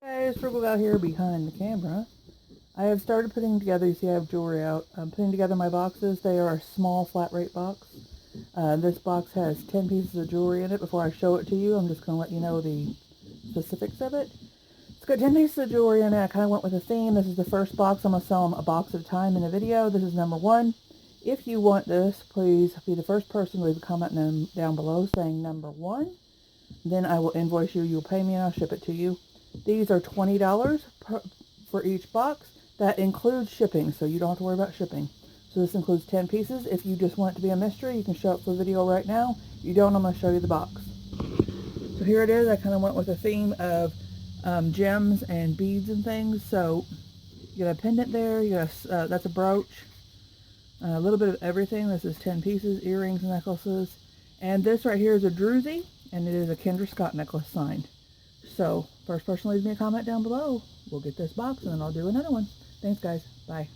Guys, Frugal Gal here behind the camera. I have started putting together, you see I have jewelry out. I'm putting together my boxes. They are a small flat rate box. This box has 10 pieces of jewelry in it. Before I show it to you, I'm just going to let you know the specifics of it. It's got 10 pieces of jewelry in it. I kind of went with a theme. This is the first box. I'm going to sell them a box at a time in the video. This is number 1. If you want this, please be the first person to leave a comment down below saying number 1. Then I will invoice you. You'll pay me and I'll ship it to you. These are $20 for each box. That includes shipping, so you don't have to worry about shipping. So this includes 10 pieces. If you just want it to be a mystery, you can show up for the video right now. If you don't, I'm going to show you the box. So here it is. I kind of went with a theme of gems and beads and things. So you got a pendant there. You got that's a brooch. A little bit of everything. This is 10 pieces, earrings, necklaces. And this right here is a druzy, and it is a Kendra Scott necklace signed. So, first person leaves me a comment down below. We'll get this box, and then I'll do another one. Thanks, guys. Bye.